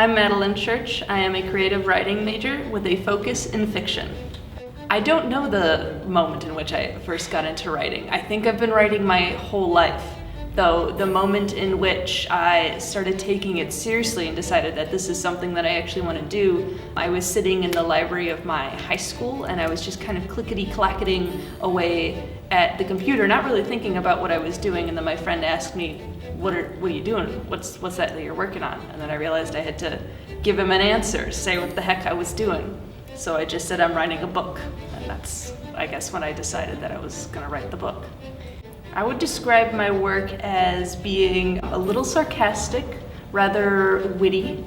I'm Madeleine Church. I am a creative writing major with a focus in fiction. I don't know the moment in which I first got into writing. I think I've been writing my whole life, though the moment in which I started taking it seriously and decided that this is something that I actually want to do, I was sitting in the library of my high school and I was just kind of clickety-clacketing away at the computer, not really thinking about what I was doing, and then my friend asked me, what are you doing? What's that you're working on? And then I realized I had to give him an answer, say what the heck I was doing. So I just said I'm writing a book, and that's, I guess, when I decided that I was gonna write the book. I would describe my work as being a little sarcastic, rather witty,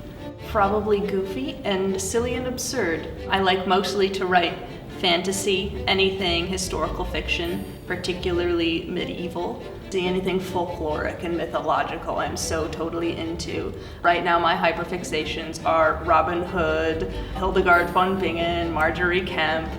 probably goofy, and silly and absurd. I like mostly to write fantasy, anything historical fiction, particularly medieval. Anything folkloric and mythological I'm so totally into. Right now my hyperfixations are Robin Hood, Hildegard von Bingen, Marjorie Kemp.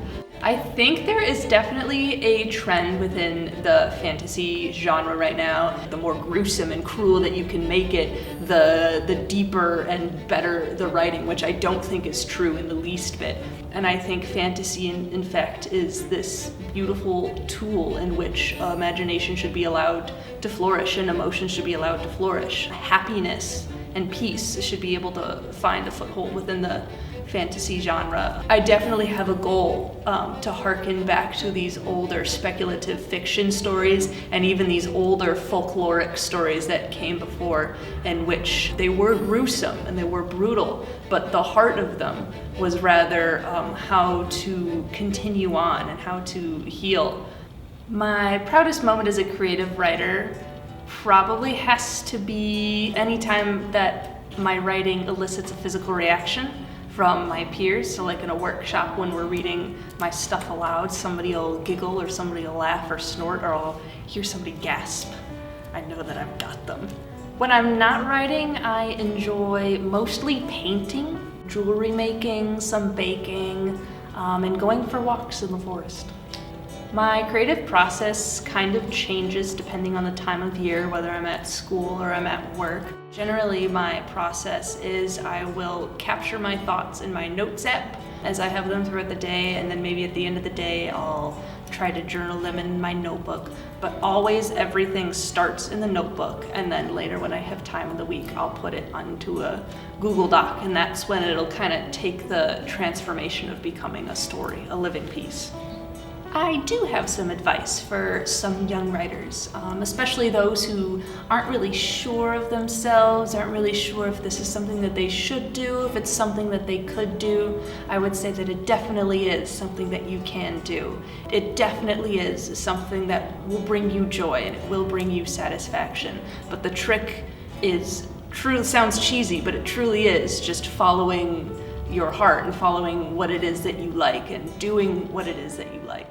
I think there is definitely a trend within the fantasy genre right now. The more gruesome and cruel that you can make it, the deeper and better the writing, which I don't think is true in the least bit. And I think fantasy, in fact, is this beautiful tool in which imagination should be allowed to flourish and emotions should be allowed to flourish. Happiness and peace should be able to find a foothold within the fantasy genre. I definitely have a goal to harken back to these older speculative fiction stories and even these older folkloric stories that came before, in which they were gruesome and they were brutal, but the heart of them was rather how to continue on and how to heal. My proudest moment as a creative writer probably has to be any time that my writing elicits a physical reaction from my peers. So like in a workshop when we're reading my stuff aloud, somebody will giggle or somebody will laugh or snort, or I'll hear somebody gasp. I know that I've got them. When I'm not writing, I enjoy mostly painting, jewelry making, some baking, and going for walks in the forest. My creative process kind of changes depending on the time of year, whether I'm at school or I'm at work. Generally, my process is I will capture my thoughts in my notes app as I have them throughout the day, and then maybe at the end of the day I'll try to journal them in my notebook. But always everything starts in the notebook, and then later when I have time in the week I'll put it onto a Google Doc, and that's when it'll kind of take the transformation of becoming a story, a living piece. I do have some advice for some young writers, especially those who aren't really sure of themselves, aren't really sure if this is something that they should do, if it's something that they could do. I would say that it definitely is something that you can do. It definitely is something that will bring you joy and it will bring you satisfaction. But the trick is, sounds cheesy, but it truly is just following your heart and following what it is that you like and doing what it is that you like.